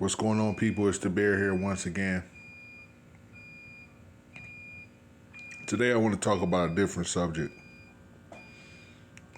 What's going on, people? It's the Bear here once again. Today, I want to talk about a different subject.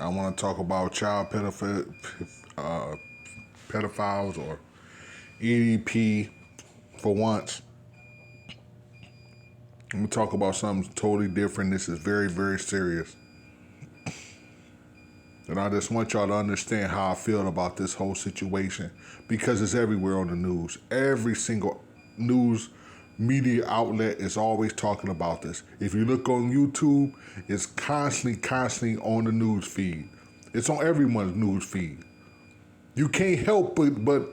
I want to talk about child pedophiles or EDP for once. I'm going to talk about something totally different. This is very, very serious. And I just want y'all to understand how I feel about this whole situation because it's everywhere on the news. Every single news media outlet is always talking about this. If you look on YouTube, it's constantly on the news feed. It's on everyone's news feed. You can't help but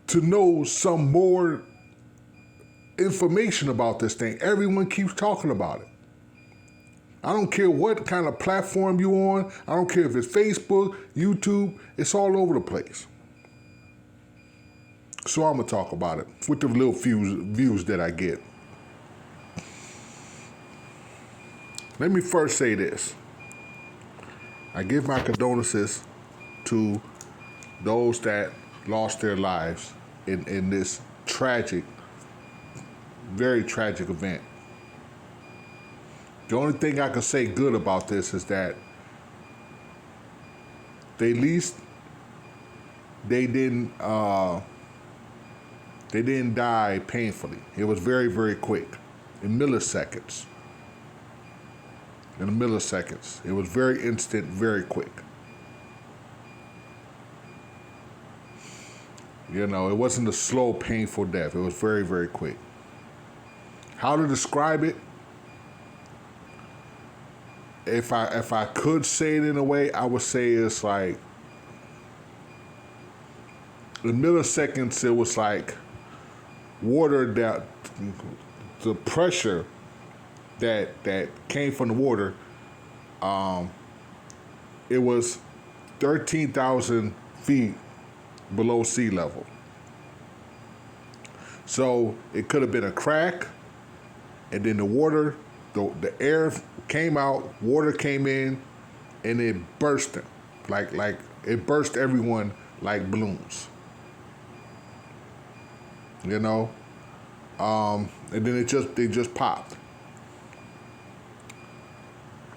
to know some more information about this thing. Everyone keeps talking about it. I don't care what kind of platform you're on. I don't care if it's Facebook, YouTube. It's all over the place. So I'm going to talk about it with the little few views that I get. Let me first say this. I give my condolences to those that lost their lives in this tragic, very tragic event. The only thing I can say good about this is that at least they didn't die painfully. It was very, very quick, in milliseconds. It was very instant, very quick. You know, it wasn't a slow, painful death. It was very, very quick. How to describe it? If I could say it in a way, I would say it's like in milliseconds. It was like water that the pressure that came from the water. It was 13,000 feet below sea level. So it could have been a crack, and then the water. The air came out, water came in, and it burst them. Like it burst everyone like balloons. You know? And then they just popped.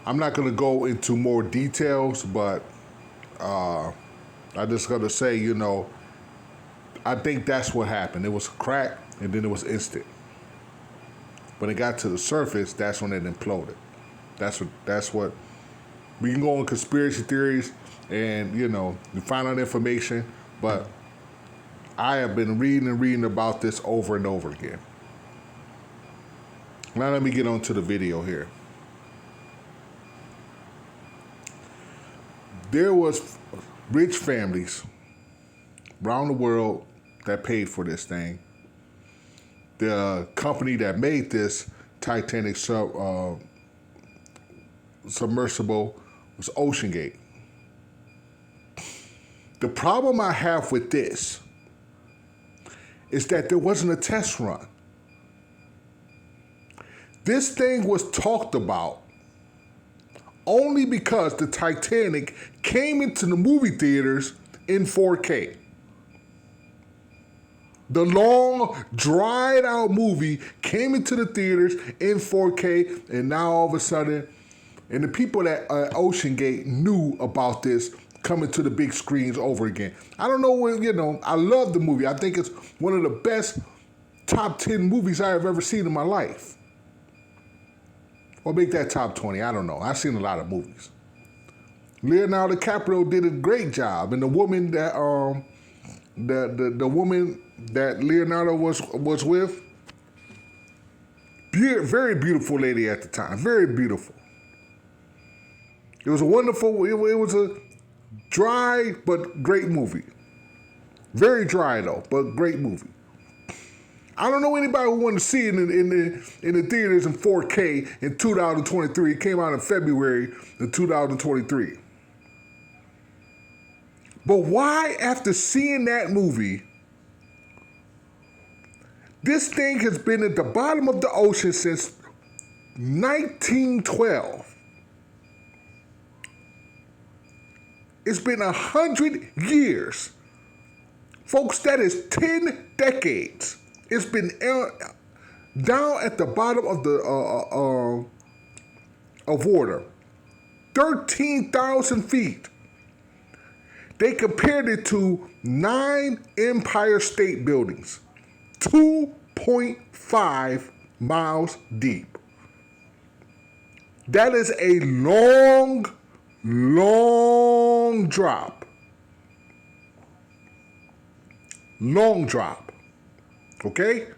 I'm not gonna go into more details, but I just gotta say, you know, I think that's what happened. It was a crack, and then it was instant. When it got to the surface, that's when it imploded. That's what we can go on conspiracy theories and, you know, find out information, but I have been reading about this over and over again. Now let me get on to the video here. There was rich families around the world that paid for this thing. The company that made this Titanic submersible was OceanGate. The problem I have with this is that there wasn't a test run. This thing was talked about only because the Titanic came into the movie theaters in 4K. The long, dried out movie came into the theaters in 4K, and now all of a sudden, and the people at OceanGate knew about this coming to the big screens over again. I don't know when, you know, I love the movie. I think it's one of the best top 10 movies I have ever seen in my life. Or make that top 20, I don't know. I've seen a lot of movies. Leonardo DiCaprio did a great job, and the woman that the woman that Leonardo was with, very beautiful lady at the time, very beautiful. It was a wonderful, it was a dry but great movie. Very dry though, but great movie. I don't know anybody who wanted to see it in the theaters in 4K in 2023. It came out in February of 2023. But why, after seeing that movie, this thing has been at the bottom of the ocean since 1912. It's been 100 years Folks, that is 10 decades. It's been down at the bottom of the of water. 13,000 feet. They compared it to 9 Empire State Buildings, 2.5 miles deep. That is a long, long drop. Long drop. Okay?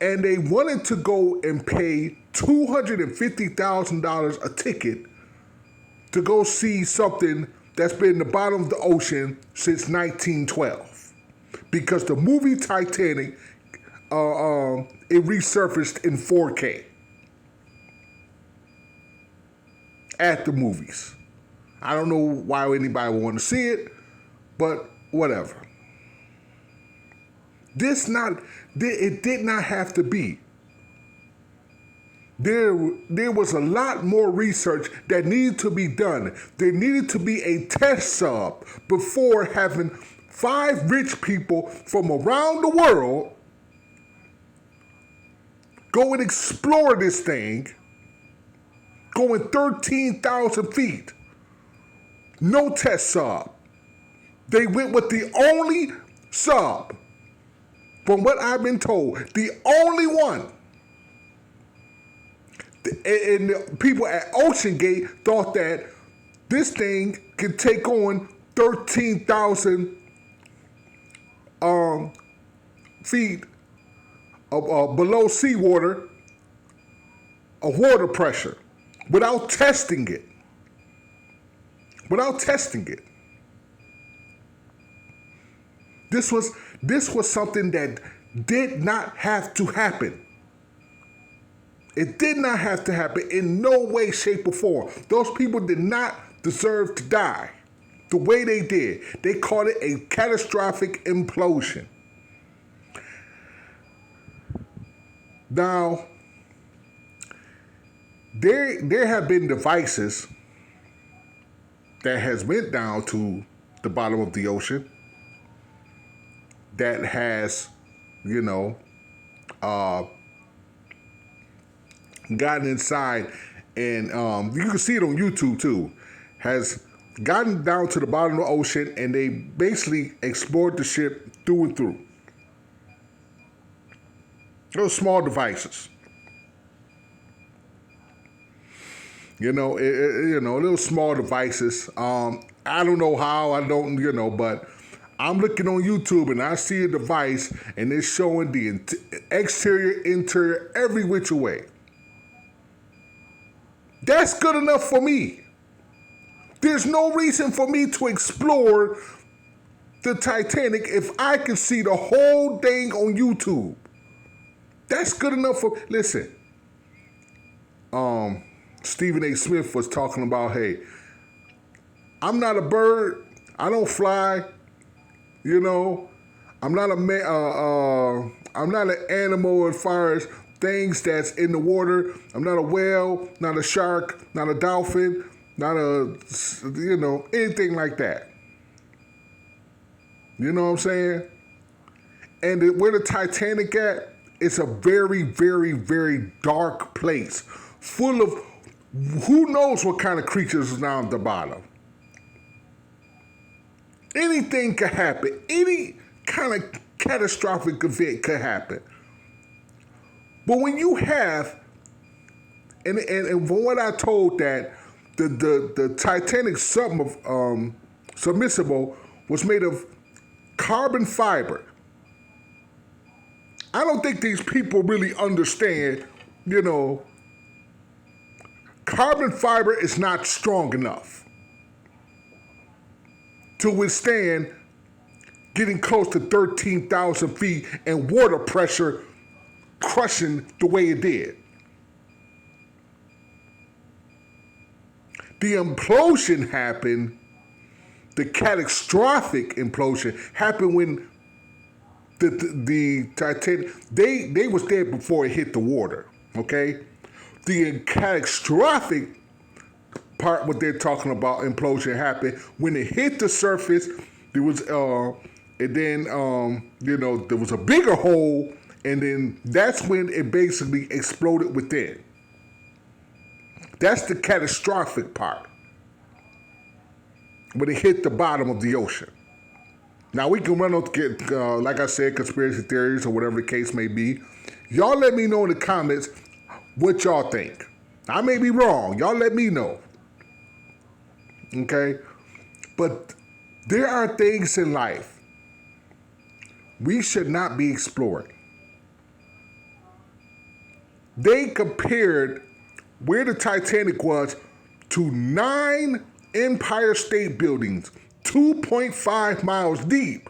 And they wanted to go and pay $250,000 a ticket to go see something that's been in the bottom of the ocean since 1912. Because the movie Titanic, it resurfaced in 4K at the movies. I don't know why anybody would want to see it, but whatever. It did not have to be. There was a lot more research that needed to be done. There needed to be a test sub before having 5 rich people from around the world go and explore this thing, going 13,000 feet. No test sub. They went with the only sub, from what I've been told, the only one. And the people at Ocean Gate thought that this thing could take on 13,000 feet of below seawater of water pressure without testing it. This was something that did not have to happen. It did not have to happen in no way, shape, or form. Those people did not deserve to die the way they did. They called it a catastrophic implosion. Now, there have been devices that has went down to the bottom of the ocean that has, gotten inside, and you can see it on YouTube too, has gotten down to the bottom of the ocean, and they basically explored the ship through and through. Those small devices. Little small devices. I don't know how, but I'm looking on YouTube and I see a device and it's showing the exterior, interior, every which way. That's good enough for me. There's no reason for me to explore the Titanic if I can see the whole thing on YouTube. That's good enough for... Listen, Stephen A. Smith was talking about, hey, I'm not a bird. I don't fly. I'm not I'm not an animal as far as things that's in the water. I'm not a whale, not a shark, not a dolphin, not anything like that. You know what I'm saying? And where the Titanic at, it's a very, very, very dark place, full of who knows what kind of creatures is down at the bottom. Anything could happen. Any kind of catastrophic event could happen. But when you have, and from what I told that the Titanic Submersible was made of carbon fiber. I don't think these people really understand, carbon fiber is not strong enough to withstand getting close to 13,000 feet and water pressure crushing the way it did. The implosion happened, the catastrophic implosion happened when the Titanic, they was there before it hit the water, okay? The catastrophic part, what they're talking about, implosion happened when it hit the surface. There was And then, there was a bigger hole, and then that's when it basically exploded within. That's the catastrophic part, when it hit the bottom of the ocean. Now, we can run on, like I said, conspiracy theories or whatever the case may be. Y'all let me know in the comments what y'all think. I may be wrong. Y'all let me know. Okay? But there are things in life we should not be exploring. They compared where the Titanic was to 9 Empire State Buildings, 2.5 miles deep.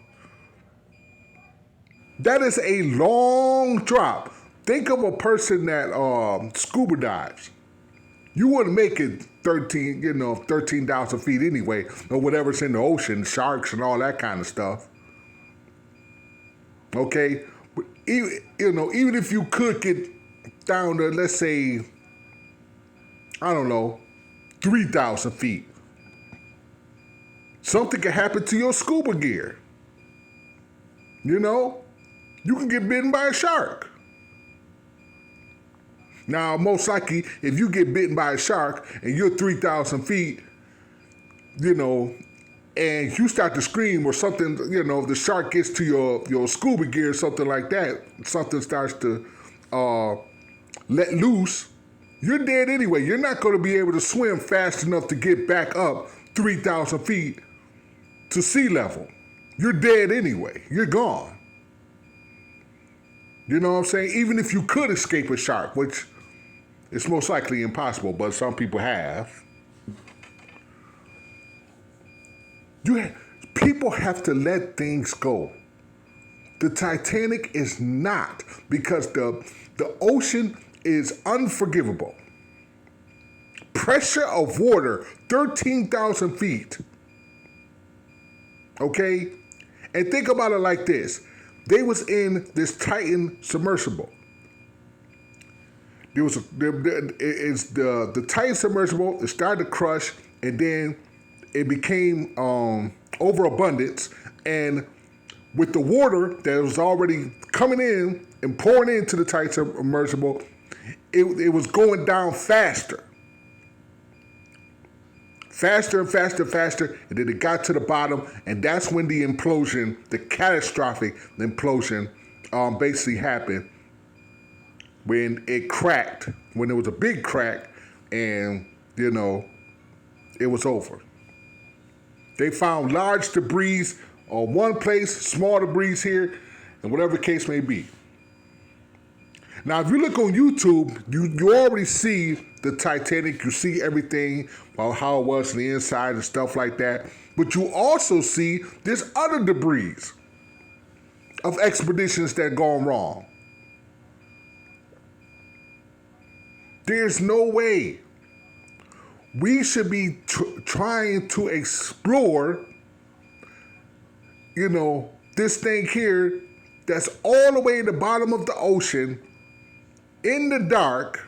That is a long drop. Think of a person that scuba dives. You wouldn't make it 13,000 feet anyway, or whatever's in the ocean, sharks and all that kind of stuff. Okay? But even if you could get down to, let's say, I don't know, 3,000 feet, something could happen to your scuba gear. You can get bitten by a shark. Now, most likely, if you get bitten by a shark and you're 3,000 feet, and you start to scream or something, the shark gets to your scuba gear or something like that, something starts to let loose, you're dead anyway. You're not going to be able to swim fast enough to get back up 3,000 feet to sea level. You're dead anyway. You're gone. You know what I'm saying? Even if you could escape a shark, which is most likely impossible, but some people have. People have to let things go. The Titanic is not, because the ocean is unforgivable. Pressure of water, 13,000 feet. Okay? And think about it like this. They was in this Titan submersible. The Titan submersible. It started to crush, and then it became overabundance. And with the water that was already coming in and pouring into the Titan submersible, it was going down faster. Faster and faster and faster, and then it got to the bottom, and that's when the implosion, the catastrophic implosion, basically happened. When it cracked, when there was a big crack, and, it was over. They found large debris on one place, small debris here, and whatever the case may be. Now, if you look on YouTube, you already see the Titanic. You see everything about how it was on the inside and stuff like that. But you also see this other debris of expeditions that gone wrong. There's no way we should be trying to explore, this thing here that's all the way at the bottom of the ocean, in the dark,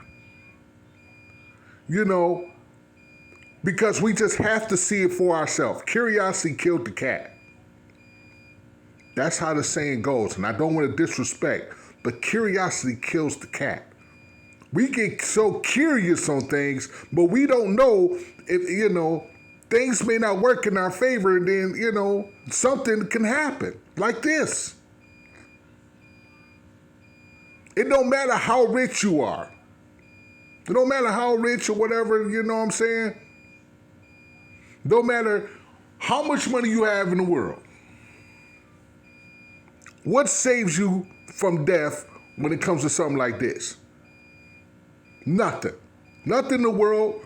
because we just have to see it for ourselves. Curiosity killed the cat. That's how the saying goes, and I don't want to disrespect, but curiosity kills the cat. We get so curious on things, but we don't know if, things may not work in our favor, and then, something can happen like this. It don't matter how rich you are. It don't matter how rich or whatever, you know what I'm saying? Don't matter how much money you have in the world. What saves you from death when it comes to something like this? Nothing. Nothing in the world,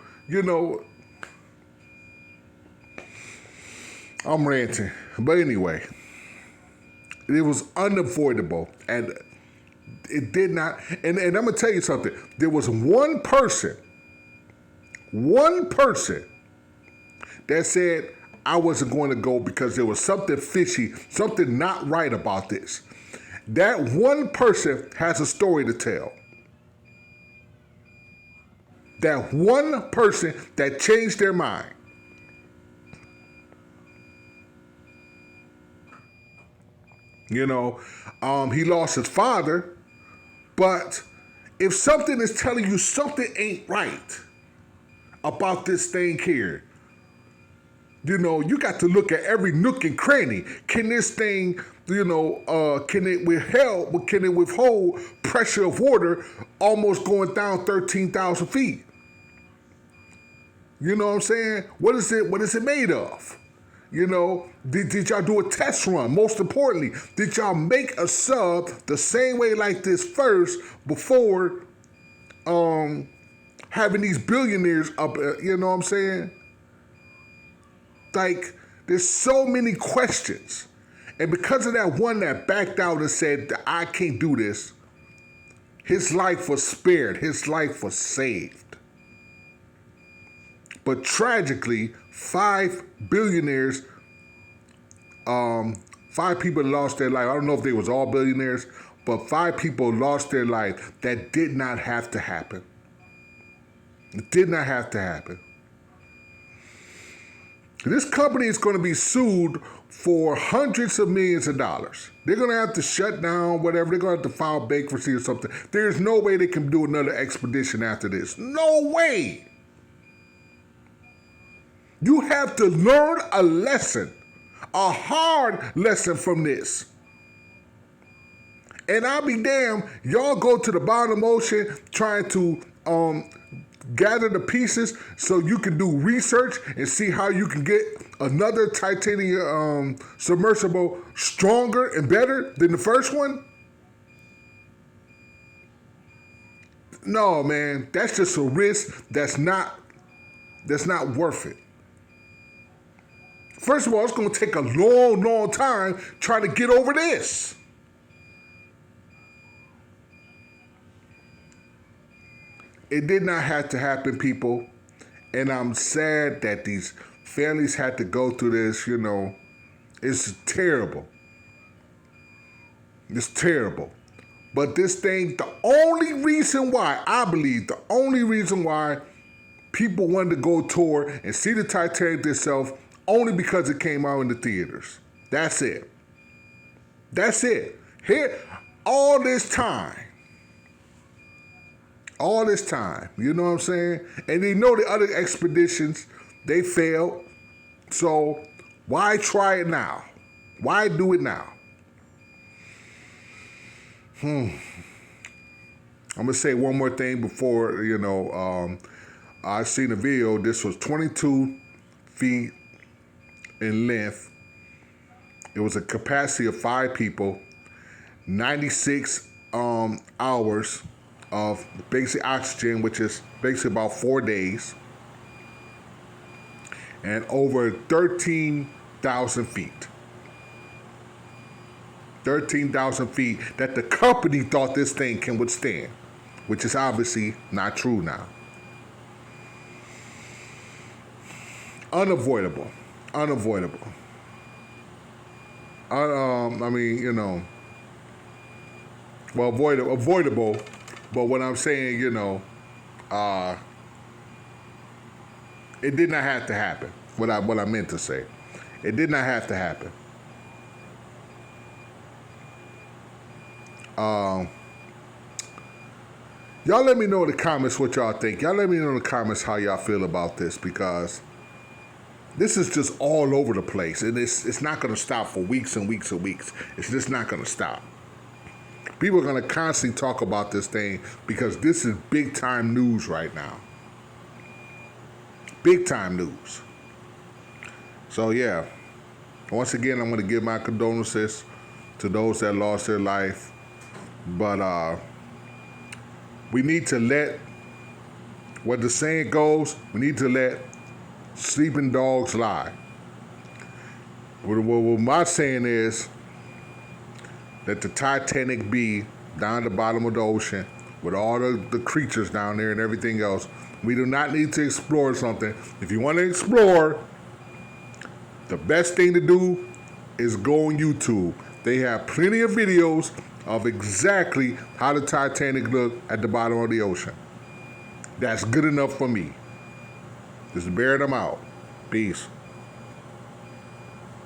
I'm ranting. But anyway, it was unavoidable. And it did not, and I'm going to tell you something. There was one person that said, I wasn't going to go because there was something fishy, something not right about this. That one person has a story to tell. That one person that changed their mind. You know, he lost his father, but if something is telling you something ain't right about this thing here, you know, you got to look at every nook and cranny. Can this thing, can it withhold pressure of water almost going down 13,000 feet? You know what I'm saying? What is it made of? You know, did y'all do a test run? Most importantly, did y'all make a sub the same way like this first before having these billionaires up? You know what I'm saying? Like, there's so many questions. And because of that one that backed out and said, I can't do this, his life was spared. His life was saved. But tragically, 5 billionaires, 5 people lost their life. I don't know if they was all billionaires, but 5 people lost their life. That did not have to happen. It did not have to happen. This company is going to be sued for hundreds of millions of dollars. They're going to have to shut down, whatever. They're going to have to file bankruptcy or something. There's no way they can do another expedition after this. No way. You have to learn a lesson, a hard lesson from this. And I'll be damned, y'all go to the bottom of the ocean trying to gather the pieces so you can do research and see how you can get another titanium submersible stronger and better than the first one? No, man, that's just a risk that's not worth it. First of all, it's going to take a long, long time trying to get over this. It did not have to happen, people. And I'm sad that these families had to go through this, you know. It's terrible. It's terrible. But this thing, the only reason why, I believe, the only reason why people wanted to go tour and see the Titanic itself, only because it came out in the theaters. That's it. That's it. Here, all this time, you know what I'm saying? And they know the other expeditions, they failed. So why try it now? Why do it now? I'm going to say one more thing before, I seen a video. This was 22 feet in length. It was a capacity of 5 people, 96 hours of basic oxygen, which is basically about 4 days, and over 13,000 feet. 13,000 feet that the company thought this thing can withstand, which is obviously not true now. Unavoidable. Avoidable. But what I'm saying, it did not have to happen. What I meant to say, it did not have to happen. Y'all let me know in the comments what y'all think. Y'all let me know in the comments how y'all feel about this, because this is just all over the place, and it's not going to stop for weeks and weeks and weeks. It's just not going to stop. People are going to constantly talk about this thing because this is big time news right now. Big time news. So yeah, once again, I'm going to give my condolences to those that lost their life. But we need to let, what the saying goes, we need to let sleeping dogs lie. What my saying is, let the Titanic be down at the bottom of the ocean with all the creatures down there and everything else. We do not need to explore something. If you want to explore, the best thing to do is go on YouTube. They have plenty of videos of exactly how the Titanic looked at the bottom of the ocean. That's good enough for me. Just bear them out. Peace.